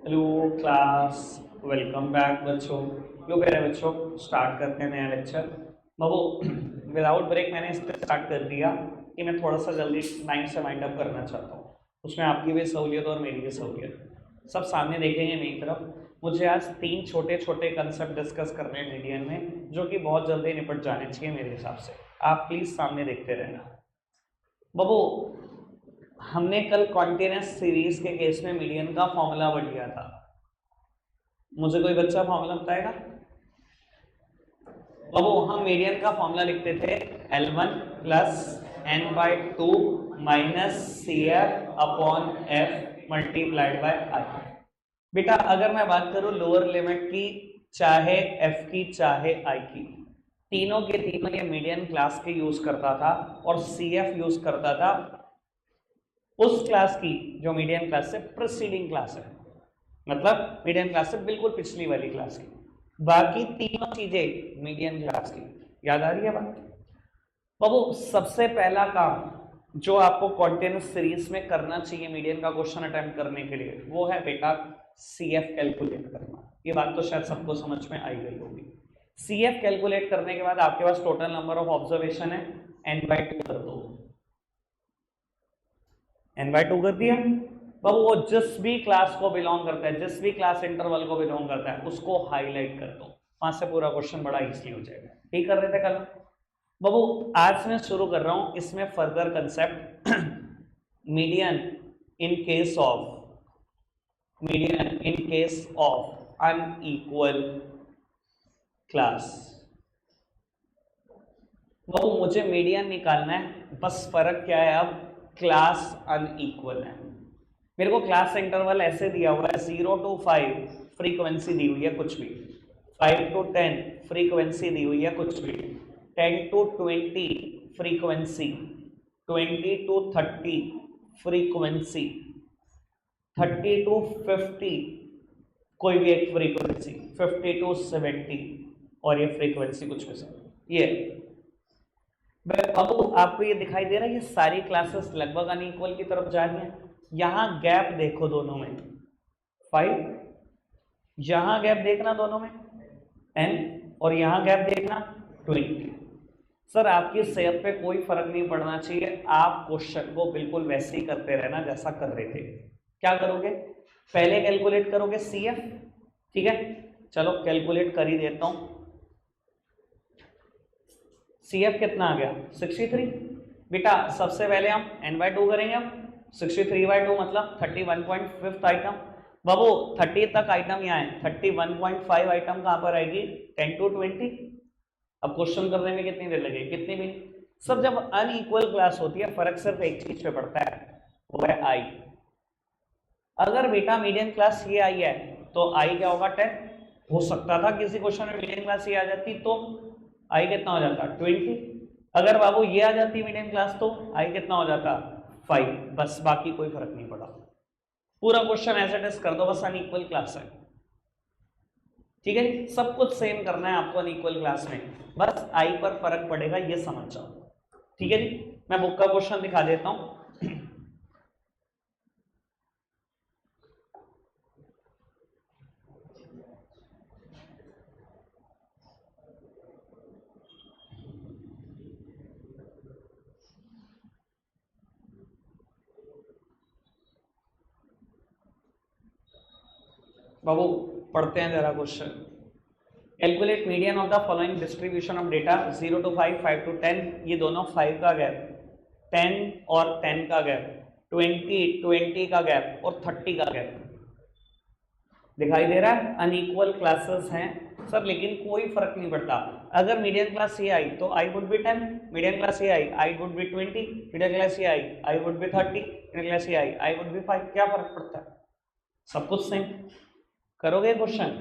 Hello class, welcome back बच्चों। लो प्यारे बच्चों, स्टार्ट करते हैं नया लेक्चर। बाबू विदाउट ब्रेक मैंने इस पर स्टार्ट कर दिया कि मैं थोड़ा सा जल्दी टाइम से वाइंड अप करना चाहता हूँ। उसमें आपकी भी सहूलियत और मेरी भी सहूलियत। सब सामने देखेंगे मेरी तरफ। मुझे आज 3 छोटे छोटे कंसेप्ट डिस्कस करने हैं मीडियन में, जो कि बहुत जल्दी निपट जाने चाहिए मेरे हिसाब से। आप प्लीज सामने देखते रहना। बाबू हमने कल कॉन्टिन्यूस सीरीज के केस में मीडियन का फॉर्मूला बढ़ गया था। मुझे कोई बच्चा फॉर्मूला बताएगा? बाबू हम मीडियन का फॉर्मूला लिखते थे L1 plus N by two minus C F upon F multiplied by I. बेटा अगर मैं बात करूं लोअर लिमिट की, चाहे एफ की चाहे आई की, तीनों के तीनों ये मीडियन क्लास के यूज करता था और सी एफ यूज करता था उस क्लास की जो मीडियन क्लास से प्रीसीडिंग क्लास है, मतलब मीडियन क्लास से बिल्कुल पिछली वाली क्लास की। बाकी तीनों चीजें मीडियन क्लास की। याद आ रही है बात? बाबू सबसे पहला काम जो आपको कॉन्टिन्यूस सीरीज में करना चाहिए मीडियन का क्वेश्चन अटेम्प्ट करने के लिए, वो है बेटा सी एफ कैलकुलेट करना। ये बात तो शायद सबको समझ में आई गई होगी। सी एफ कैलकुलेट करने के बाद आपके पास टोटल नंबर ऑफ ऑब्जर्वेशन है, एन बाई टू कर दो। एन बाई टू कर दिया। बाबू वो जिस भी क्लास को बिलोंग करता है, जिस भी क्लास इंटरवल को बिलोंग करता है, उसको हाईलाइट कर दो। वहां से पूरा क्वेश्चन बड़ा इजी हो जाएगा। ठीक कर रहे थे कल? बाबू आज मैं शुरू कर रहा हूं इसमें further concept median in case of unequal class. बाबू मुझे मीडियन निकालना है, बस फर्क क्या है, अब क्लास अनइक्वल है। मेरे को क्लास इंटरवल ऐसे दिया हुआ है 0 to 5 फ्रीक्वेंसी दी हुई है कुछ भी, 5 to 10 फ्रीक्वेंसी दी हुई है कुछ भी, 10 to 20 frequency, 20 to 30 frequency, 30 to 50 कोई भी एक फ्रीक्वेंसी, 50 to 70 और ये फ्रीक्वेंसी कुछ भी ये। अब आपको ये दिखाई दे रहा है ये सारी क्लासेस लगभग अनइक्वल की तरफ जा रही हैं। यहां गैप देखो दोनों में 5, यहां गैप देखना दोनों में 10 और यहां गैप देखना 20। सर आपकी सेहत पे कोई फर्क नहीं पड़ना चाहिए, आप क्वेश्चन को बिल्कुल वैसे ही करते रहना जैसा कर रहे थे। क्या करोगे? पहले कैलकुलेट करोगे सी एफ। ठीक है, चलो कैलकुलेट कर ही देता हूं। सी एफ कितना आ गया? 63। बेटा सबसे पहले हम एन बाई टू करेंगे। हम 63 बाई टू मतलब 31.5 आइटम। बाबू 30 तक आइटम यहाँ है, 31.5 आइटम कहां पर आएगी? 10 to 20। अब क्वेश्चन करने में कितनी देर लगेगी? कितनी भी। सब जब अनइक्वल क्लास होती है फर्क सिर्फ एक चीज पे पड़ता है, वो है आई। अगर बेटा मीडियम क्लास ये आई है तो आई क्या होगा? 10। हो सकता था किसी क्वेश्चन में मीडियम क्लास ये आ जाती तो आई कितना हो जाता? 20। अगर बाबू ये आ जाती मीडियम क्लास तो आई कितना हो जाता? 5। बस बाकी कोई फर्क नहीं पड़ा। पूरा क्वेश्चन एज इट इज कर दो, बस अनइक्वल क्लास है। ठीक है, सब कुछ सेम करना है आपको अनइक्वल क्लास में, बस आई पर फर्क पड़ेगा, ये समझ जाओ। ठीक है जी, मैं बुक का क्वेश्चन दिखा देता हूं। बाबू पढ़ते हैं जरा question. Calculate median of the following distribution of data 0 to 5, 5 to 10। ये दोनों 5 का गैप, 10 और 10 का गैप, 20 20 का गैप और 30 का गैप दिखाई दे रहा है। अनइक्वल क्लासेस हैं सर, लेकिन कोई फर्क नहीं पड़ता। अगर मीडियम क्लास ये आई तो I would be 10, medium class ये I would be 20, medium class ये I would be 30, medium class ये आई वुड बी 5। क्या फर्क पड़ता है? सब कुछ सेम। करोगे क्वेश्चन?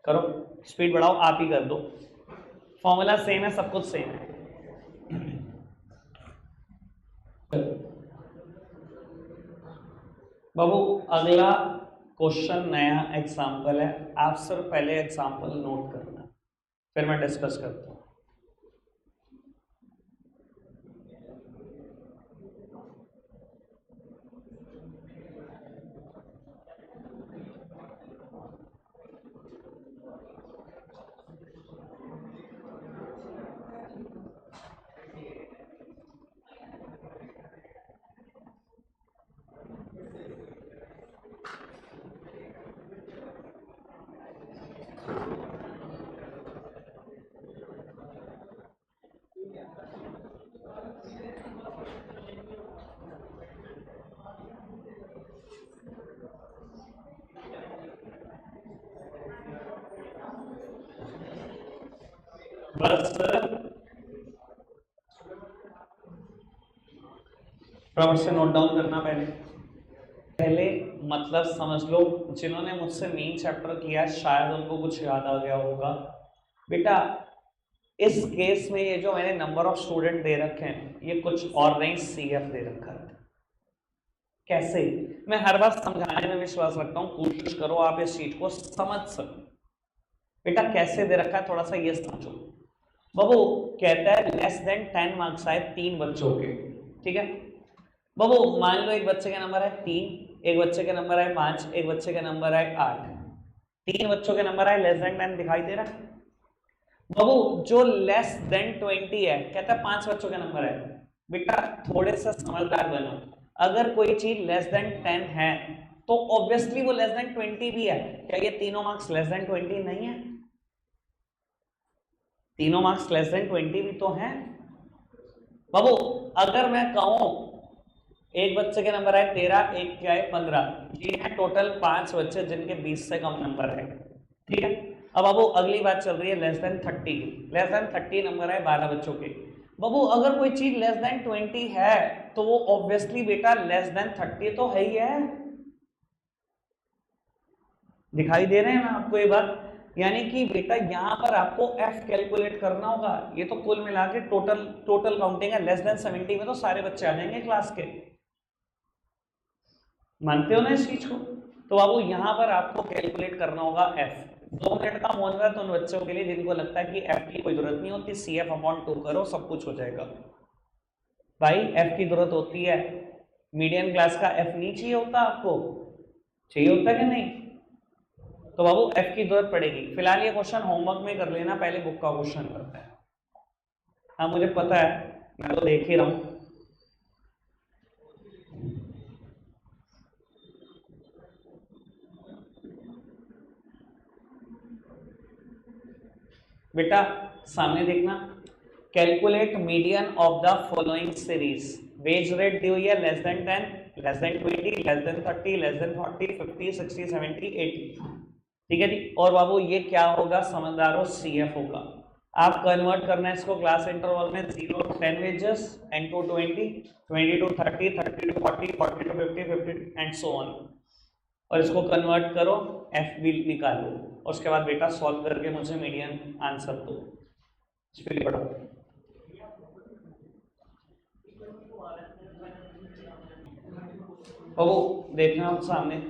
करो, स्पीड बढ़ाओ, आप ही कर दो। फॉर्मूला सेम है, सब कुछ सेम है। बाबू अगला क्वेश्चन नया एग्जाम्पल है, आप सिर्फ पहले एग्जाम्पल नोट करना, फिर मैं डिस्कस करता हूं। बस फटाफट से नोट डाउन करना पहले मतलब समझ लो। जिन्होंने मुझसे मेन चैप्टर किया है शायद उनको कुछ याद आ गया होगा। बेटा इस केस में ये जो मैंने नंबर ऑफ स्टूडेंट दे रखे हैं ये कुछ और नहीं CF दे रखा है। कैसे? मैं हर बार समझाने में विश्वास रखता हूँ, कोशिश करो आप इस चीज को समझ सको। बेटा कैसे दे रखा है थोड़ा सा ये समझो। बाबू कहता है लेस देन 10 मार्क्स आए 3 बच्चों के, ठीक है। बाबू मान लो एक बच्चे का नंबर है 3, एक बच्चे का नंबर है 5, एक बच्चे का नंबर है 8, 3 बच्चों के नंबर है लेस देन 10 दिखाई दे रहा है। बाबू जो लेस देन 20 है कहता है 5 बच्चों का नंबर है। बेटा थोड़े से समझदार बनो, अगर कोई चीज लेस देन 10 है तो ऑब्वियसली वो लेस देन 20 भी है। क्या ये तीनों मार्क्स लेस देन 20 नहीं है? तीनों मार्क्स लेस देन 20 भी तो हैं। बाबू अगर मैं कहूं एक बच्चे के नंबर है 13, एक क्या है 15, ये है टोटल 5 बच्चे जिनके 20 से कम नंबर है, ठीक है। अब बाबू अगली बात चल रही है less than 30। Less than 30 number है 12 बच्चों के। बाबू अगर कोई चीज लेस देन 20 है तो वो ऑब्वियसली बेटा लेस देन 30 तो है ही है। दिखाई दे रहे हैं ना आपको ये बात? यानी कि बेटा यहां पर आपको F कैलकुलेट करना होगा। ये तो कुल मिला के टोटल काउंटिंग है। लेस देन 70 में तो सारे बच्चे आ जाएंगे क्लास के, मानते हो ना इस चीज को? तो बाबू यहां पर आपको कैलकुलेट करना होगा F। 2 मिनट का मौन व्रत उन बच्चों के लिए जिनको लगता है कि F की कोई जरूरत नहीं होती, CF/2 करो सब कुछ हो जाएगा। भाई F की जरूरत होती है। मीडियम क्लास का F नहीं चाहिए होता आपको? चाहिए होता है कि नहीं? तो बाबू F की जरूरत पड़ेगी। फिलहाल ये क्वेश्चन होमवर्क में कर लेना, पहले बुक का क्वेश्चन करता है। हाँ मुझे पता है, मैं तो देख ही रहा हूं। बेटा सामने देखना, calculate median of the following series. Wage rate दी हुई है less than 10, less than 20, less than 30, less than 40, 50, 60, 70, 80, ठीक है जी। और बाबू ये क्या होगा समझदारो? CF होगा। आप कन्वर्ट करना है इसको क्लास इंटरवल में 0 to 10 wages, 10 to 20, 20 to 30, 30 to 40, 40 to 50, 50 and so on. और इसको कन्वर्ट करो, F भी निकालो, और उसके बाद बेटा सॉल्व करके मुझे मीडियन आंसर दो। स्पीड बढ़ाओ। बाबू देखना आप सामने,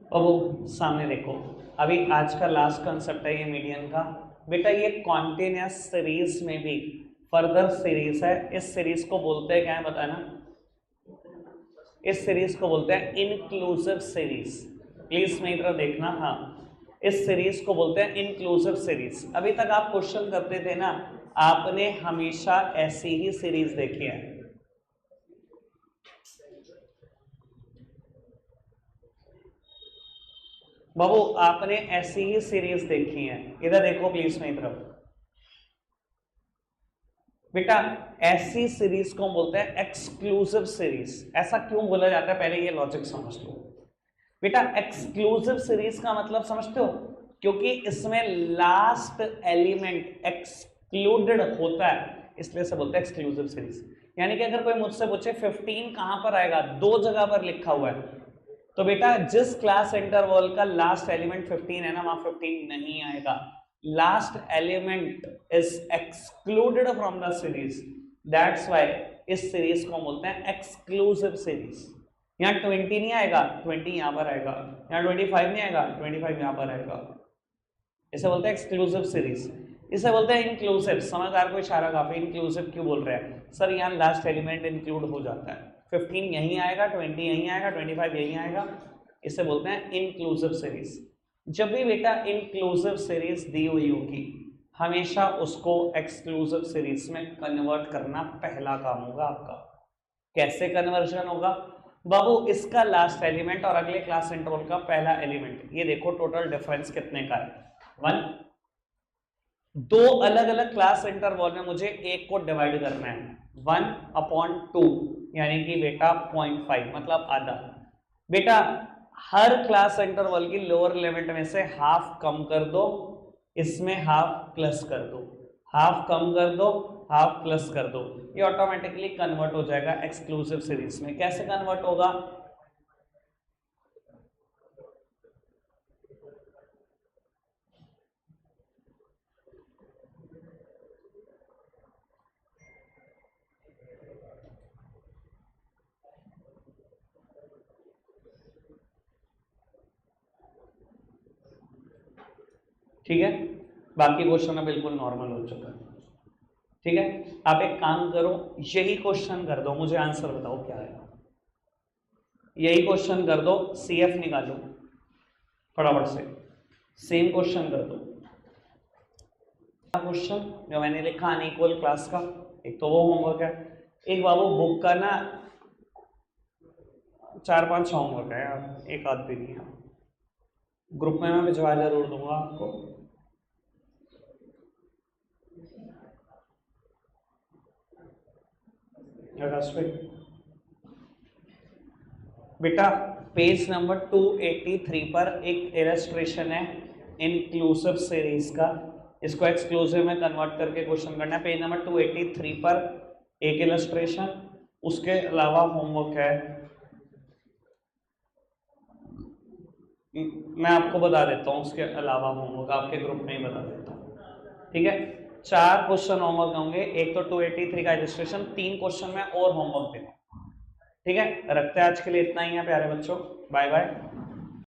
अब सामने देखो, अभी आज का लास्ट कंसेप्ट है ये मीडियन का। बेटा ये कॉन्टिन्यूस सीरीज में भी फर्दर सीरीज है। इस सीरीज को बोलते हैं क्या है बताना? इस सीरीज को बोलते हैं इंक्लूसिव सीरीज। प्लीज मेरी तरफ देखना। हाँ इस सीरीज को बोलते हैं इंक्लूसिव सीरीज। अभी तक आप क्वेश्चन करते थे ना, आपने हमेशा ऐसी ही सीरीज देखी है। बाबू आपने ऐसी ही सीरीज देखी है। इधर देखो प्लीज मेरी तरफ। बेटा ऐसी सीरीज को बोलते हैं एक्सक्लूसिव सीरीज। ऐसा क्यों बोला जाता है पहले ये लॉजिक समझ लो। बेटा एक्सक्लूसिव सीरीज का मतलब समझते हो? क्योंकि इसमें लास्ट एलिमेंट एक्सक्लूडेड होता है, इसलिए से बोलते हैं एक्सक्लूसिव सीरीज। यानी कि अगर कोई मुझसे पूछे 15 कहां पर आएगा, 2 जगह पर लिखा हुआ है, तो बेटा जिस क्लास इंटरवल का लास्ट एलिमेंट 15 है ना, वहां 15 नहीं आएगा। Last element is excluded from the series, that's why इस सीरीज को बोलते हैं एक्सक्लूसिव सीरीज। यहाँ 20 नहीं आएगा, 20 यहाँ पर आएगा। यहाँ 25 नहीं आएगा, 25 यहाँ पर आएगा। इसे बोलते हैं एक्सक्लूसिव सीरीज। इसे बोलते हैं इंक्लूसिव। समझदार को इशारा काफी। इंक्लूसिव क्यों बोल रहे हैं सर? यहाँ लास्ट एलिमेंट इंक्लूड हो जाता है। 15 यहीं आएगा, 20 यहीं आएगा, 25 यहीं आएगा। इसे बोलते हैं इंक्लूसिव सीरीज। जब भी बेटा इंक्लूसिव सीरीज दी हुई होगी, हमेशा उसको एक्सक्लूसिव सीरीज में कन्वर्ट करना पहला काम होगा आपका। कैसे कन्वर्जन होगा बाबू, इसका लास्ट एलिमेंट और अगले क्लास इंटरवल का पहला एलिमेंट, ये देखो टोटल डिफरेंस कितने का है 1। दो अलग अलग क्लास इंटरवल में मुझे एक को डिवाइड करना है 1/2 यानी कि बेटा 0.5 मतलब आधा। बेटा हर क्लास इंटरवल की लोअर लिमिट में से हाफ कम कर दो, इसमें हाफ प्लस कर दो, हाफ कम कर दो, हाफ प्लस कर दो, ये ऑटोमेटिकली कन्वर्ट हो जाएगा एक्सक्लूसिव सीरीज में। कैसे कन्वर्ट होगा, ठीक है। बाकी क्वेश्चन बिल्कुल नॉर्मल हो चुका है। ठीक है, आप एक काम करो, यही क्वेश्चन कर दो, मुझे आंसर बताओ क्या है। यही क्वेश्चन कर दो, सीएफ निकालो फटाफट से, सेम क्वेश्चन कर दो। क्वेश्चन जो मैंने लिखा अनइक्वल क्लास का, एक तो वो होमवर्क है, एक बाबू बुक का ना 4-5 होमवर्क है यार, एक आध भी नहीं है। ग्रुप में मैं भिजवा जरूर दूंगा आपको। बेटा पेज नंबर 283 पर एक इलस्ट्रेशन है इंक्लूसिव सीरीज का, इसको एक्सक्लूसिव में कन्वर्ट करके क्वेश्चन करना है। पेज नंबर 283 पर एक इलस्ट्रेशन, उसके अलावा होमवर्क है, मैं आपको बता देता हूँ, उसके अलावा होमवर्क आपके ग्रुप में ही बता देता हूँ। ठीक है, 4 क्वेश्चन होमवर्क होंगे, एक तो 283 का इलस्ट्रेशन, 3 क्वेश्चन में और होमवर्क देना। ठीक है, रखते हैं आज के लिए इतना ही है प्यारे बच्चों, बाय बाय।